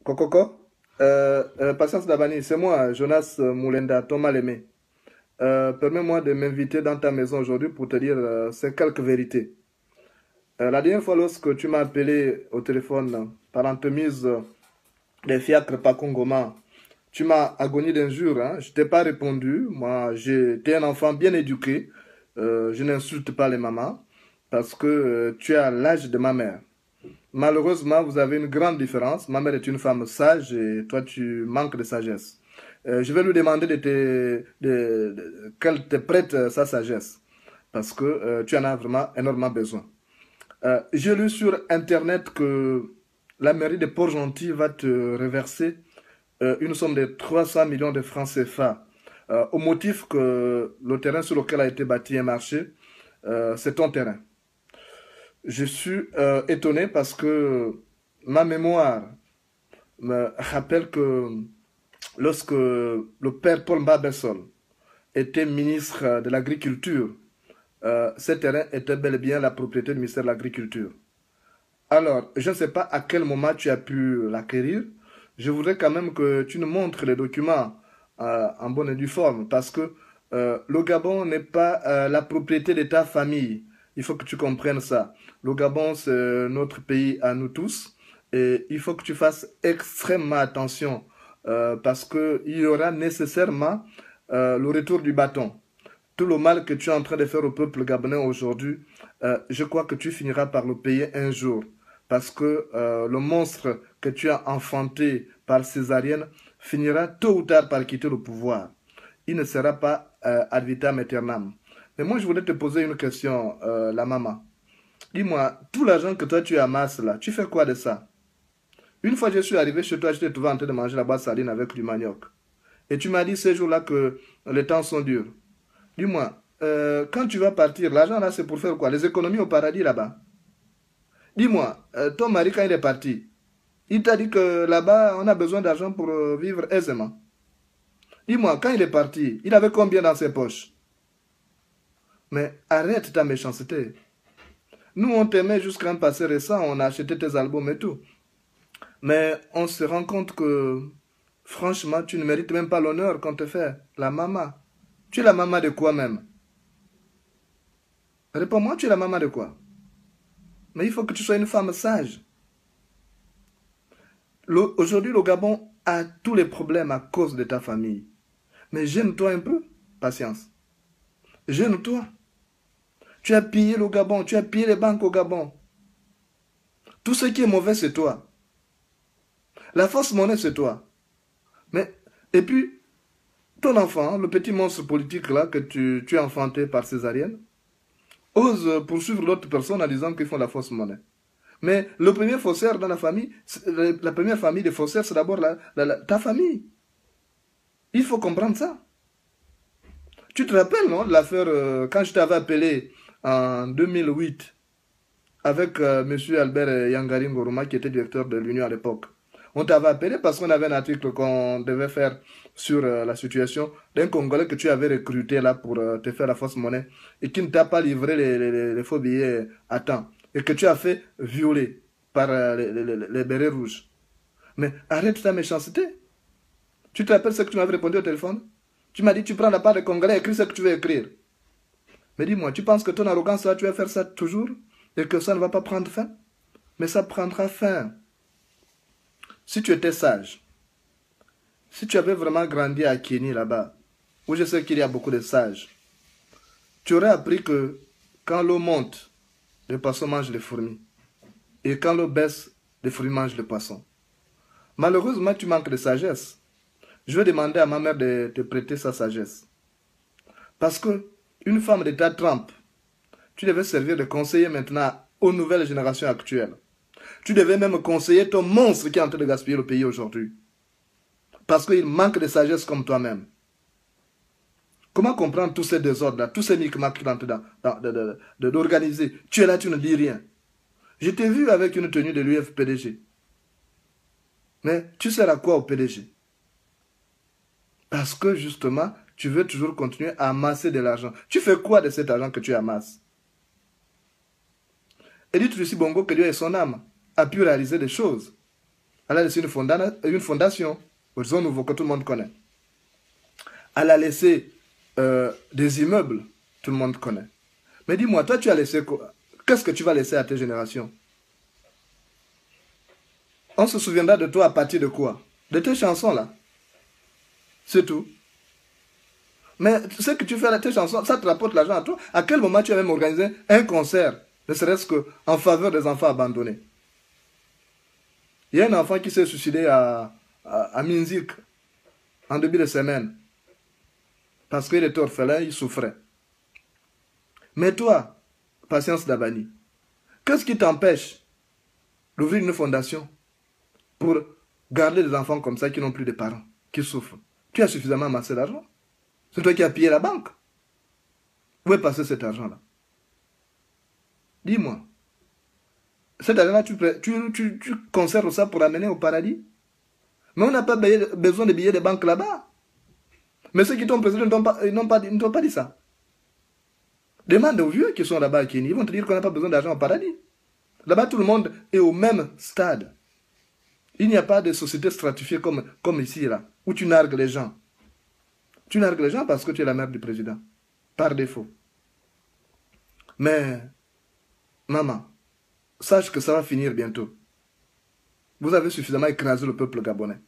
Kokoko, Patience Dabani, c'est moi, Jonas Moulenda, Thomas Lemé. Permets-moi de m'inviter dans ta maison aujourd'hui pour te dire ces quelques vérités. La dernière fois, lorsque tu m'as appelé au téléphone par l'entremise des fiacres Pakongoma, tu m'as agoni d'injures, hein? Je t'ai pas répondu. Moi, j'étais un enfant bien éduqué. Je n'insulte pas les mamans parce que tu as l'âge de ma mère. Malheureusement, vous avez une grande différence. Ma mère est une femme sage et toi, tu manques de sagesse. Je vais lui demander qu'elle te prête sa sagesse parce que tu en as vraiment énormément besoin. J'ai lu sur Internet que la mairie de Port-Gentil va te reverser une somme de 300 millions de francs CFA au motif que le terrain sur lequel a été bâti un marché, c'est ton terrain. Je suis étonné parce que ma mémoire me rappelle que lorsque le père Paul Mbabessol était ministre de l'Agriculture, ce terrain était bel et bien la propriété du ministère de l'Agriculture. Alors, je ne sais pas à quel moment tu as pu l'acquérir. Je voudrais quand même que tu nous montres les documents en bonne et due forme parce que le Gabon n'est pas la propriété de ta famille. Il faut que tu comprennes ça. Le Gabon, c'est notre pays à nous tous et il faut que tu fasses extrêmement attention parce qu'il y aura nécessairement le retour du bâton. Tout le mal que tu es en train de faire au peuple gabonais aujourd'hui, je crois que tu finiras par le payer un jour. Parce que le monstre que tu as enfanté par césarienne finira tôt ou tard par quitter le pouvoir. Il ne sera pas ad vitam aeternam. Mais moi, je voulais te poser une question, la maman. Dis-moi, tout l'argent que toi tu amasses là, tu fais quoi de ça? Une fois que je suis arrivé chez toi, je t'ai trouvé en train de manger la boîte saline avec du manioc. Et tu m'as dit ces jours-là que les temps sont durs. Dis-moi, quand tu vas partir, l'argent là, c'est pour faire quoi? Les économies au paradis là-bas. Dis-moi, ton mari, quand il est parti, il t'a dit que là-bas, on a besoin d'argent pour vivre aisément. Dis-moi, quand il est parti, il avait combien dans ses poches? Mais arrête ta méchanceté. Nous, on t'aimait jusqu'à un passé récent, on a acheté tes albums et tout. Mais on se rend compte que, franchement, tu ne mérites même pas l'honneur qu'on te fait. La maman. Tu es la maman de quoi même? Réponds-moi, tu es la maman de quoi? Mais il faut que tu sois une femme sage. Aujourd'hui, le Gabon a tous les problèmes à cause de ta famille. Mais gêne-toi un peu, patience. Gêne-toi. Tu as pillé le Gabon, tu as pillé les banques au Gabon. Tout ce qui est mauvais, c'est toi. La fausse monnaie, c'est toi. Mais, et puis, ton enfant, le petit monstre politique là que tu as enfanté par césarienne, ose poursuivre l'autre personne en disant qu'ils font la fausse monnaie. Mais le premier faussaire dans la famille, la première famille des faussaires, c'est d'abord ta famille. Il faut comprendre ça. Tu te rappelles, non, de l'affaire quand je t'avais appelé en 2008 avec M. Albert Yangarin Goruma qui était directeur de l'Union à l'époque. On t'avait appelé parce qu'on avait un article qu'on devait faire sur la situation d'un Congolais que tu avais recruté là pour te faire la fausse monnaie et qui ne t'a pas livré les faux billets à temps et que tu as fait violer par les bérets rouges. Mais arrête ta méchanceté. Tu te rappelles ce que tu m'avais répondu au téléphone? Tu m'as dit tu prends la part des Congolais, écris ce que tu veux écrire. Mais dis-moi, tu penses que ton arrogance là, tu vas faire ça toujours et que ça ne va pas prendre fin? Mais ça prendra fin. Si tu étais sage, si tu avais vraiment grandi à Kény là-bas, où je sais qu'il y a beaucoup de sages, tu aurais appris que quand l'eau monte, le poisson mange les fourmis. Et quand l'eau baisse, les fourmis mangent le poisson. Malheureusement, tu manques de sagesse. Je vais demander à ma mère de te prêter sa sagesse. Parce que une femme de ta trempe, tu devais servir de conseiller maintenant aux nouvelles générations actuelles. Tu devais même conseiller ton monstre qui est en train de gaspiller le pays aujourd'hui. Parce qu'il manque de sagesse comme toi-même. Comment comprendre tous ces désordres-là, tous ces micmacs qu'il est en train d'organiser? Tu es là, tu ne dis rien. Je t'ai vu avec une tenue de l'UFPDG. Mais tu sers à quoi au PDG? Parce que justement, tu veux toujours continuer à amasser de l'argent. Tu fais quoi de cet argent que tu amasses? Edith Lucie Bongo, que Dieu ait son âme, a pu réaliser des choses. Elle a laissé une fondation, Horizon Nouveau, que tout le monde connaît. Elle a laissé des immeubles, tout le monde connaît. Mais dis-moi, toi, tu as laissé quoi? Qu'est-ce que tu vas laisser à tes générations? On se souviendra de toi à partir de quoi? De tes chansons, là. C'est tout. Mais ce que tu fais à tes chansons, ça te rapporte l'argent à toi. À quel moment tu as même organisé un concert, ne serait-ce qu'en faveur des enfants abandonnés? Il y a un enfant qui s'est suicidé à Minzik en début de semaine. Parce qu'il était orphelin, il souffrait. Mais toi, Patience Dabani, qu'est-ce qui t'empêche d'ouvrir une fondation pour garder des enfants comme ça qui n'ont plus de parents, qui souffrent? Tu as suffisamment amassé d'argent. C'est toi qui as pillé la banque. Où est passé cet argent-là? Dis-moi. Cet argent-là, tu conserves ça pour amener au paradis? Mais on n'a pas besoin de billets de banque là-bas. Mais ceux qui t'ont présenté ne t'ont pas dit ça. Demande aux vieux qui sont là-bas à Kenya. Ils vont te dire qu'on n'a pas besoin d'argent au paradis. Là-bas, tout le monde est au même stade. Il n'y a pas de société stratifiée comme ici, là, où tu nargues les gens. Tu nargues les gens parce que tu es la mère du président. Par défaut. Mais, maman, sache que ça va finir bientôt. Vous avez suffisamment écrasé le peuple gabonais.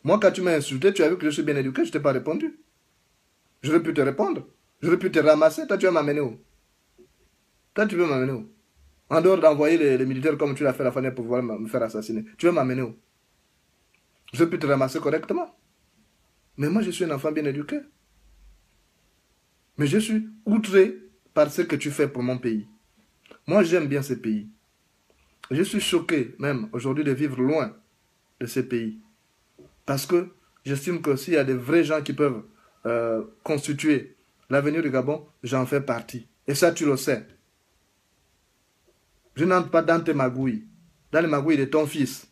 Moi, quand tu m'as insulté, tu as vu que je suis bien éduqué, je ne t'ai pas répondu. J'aurais pu te répondre. J'aurais pu te ramasser. Toi, tu vas m'amener où? Toi, tu veux m'amener où? En dehors d'envoyer les militaires comme tu l'as fait la fois pour pouvoir me faire assassiner. Tu veux m'amener où? J'aurais pu te ramasser correctement. Mais moi, je suis un enfant bien éduqué. Mais je suis outré par ce que tu fais pour mon pays. Moi, j'aime bien ce pays. Je suis choqué, même aujourd'hui, de vivre loin de ce pays. Parce que j'estime que s'il y a des vrais gens qui peuvent constituer l'avenir du Gabon, j'en fais partie. Et ça, tu le sais. Je n'entre pas dans tes magouilles, dans les magouilles de ton fils.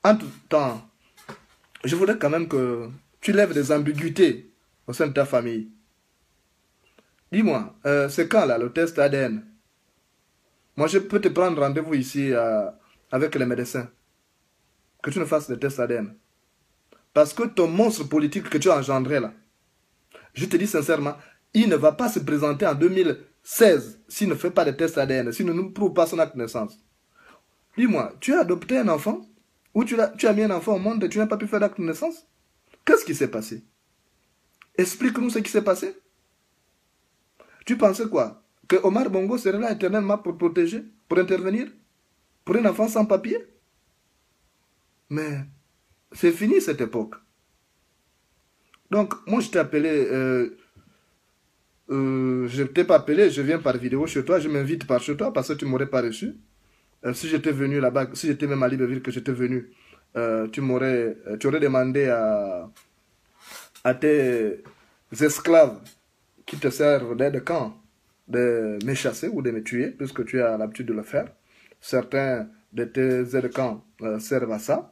En tout temps, je voudrais quand même que tu lèves des ambiguïtés au sein de ta famille. Dis-moi, c'est quand là le test ADN? Moi, je peux te prendre rendez-vous ici avec les médecins. Que tu ne fasses le test ADN. Parce que ton monstre politique que tu as engendré là, je te dis sincèrement, il ne va pas se présenter en 2016 s'il ne fait pas de test ADN, s'il ne nous prouve pas son acte de naissance. Dis-moi, tu as adopté un enfant? Ou tu as mis un enfant au monde et tu n'as pas pu faire d'acte de naissance? Qu'est-ce qui s'est passé? Explique-nous ce qui s'est passé. Tu pensais quoi? Que Omar Bongo serait là éternellement pour protéger, pour intervenir? Pour un enfant sans papier? Mais c'est fini cette époque. Donc, moi je t'ai appelé, je ne t'ai pas appelé, je viens par vidéo chez toi, je m'invite par chez toi parce que tu ne m'aurais pas reçu. Si j'étais venu là-bas, si j'étais même à Libreville que j'étais venu, tu aurais demandé à tes esclaves qui te servent d'aide-camp de me chasser ou de me tuer, puisque tu as l'habitude de le faire. Certains de tes aides-camp servent à ça.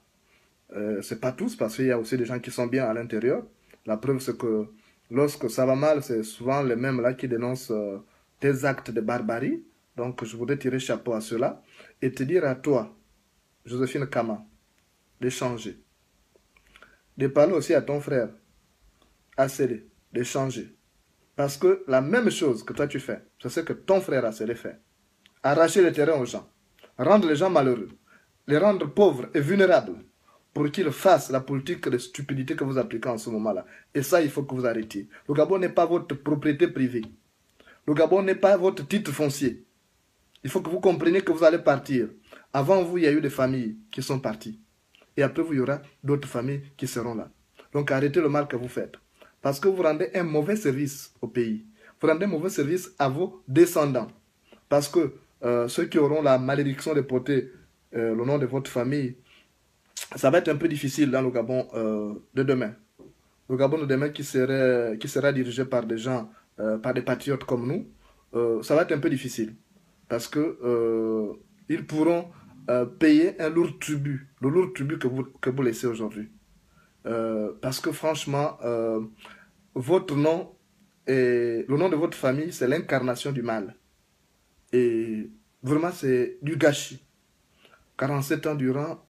C'est pas tous, parce qu'il y a aussi des gens qui sont bien à l'intérieur. La preuve, c'est que lorsque ça va mal, c'est souvent les mêmes là qui dénoncent tes actes de barbarie. Donc, je voudrais tirer chapeau à cela et te dire à toi, Joséphine Kama, de changer. De parler aussi à ton frère, Assélé, de changer. Parce que la même chose que toi tu fais, c'est ce que ton frère Assélé fait. Arracher le terrain aux gens, rendre les gens malheureux, les rendre pauvres et vulnérables, pour qu'ils fassent la politique de stupidité que vous appliquez en ce moment-là. Et ça, il faut que vous arrêtiez. Le Gabon n'est pas votre propriété privée. Le Gabon n'est pas votre titre foncier. Il faut que vous compreniez que vous allez partir. Avant vous, il y a eu des familles qui sont parties. Et après vous, il y aura d'autres familles qui seront là. Donc arrêtez le mal que vous faites. Parce que vous rendez un mauvais service au pays. Vous rendez un mauvais service à vos descendants. Parce que ceux qui auront la malédiction de porter le nom de votre famille, ça va être un peu difficile dans le Gabon de demain. Le Gabon de demain qui sera dirigé par des gens, par des patriotes comme nous, ça va être un peu difficile. Parce que ils pourront payer un lourd tribut, le lourd tribut que vous laissez aujourd'hui. Parce que franchement, votre nom et le nom de votre famille, c'est l'incarnation du mal. Et vraiment, c'est du gâchis. 47 ans durant,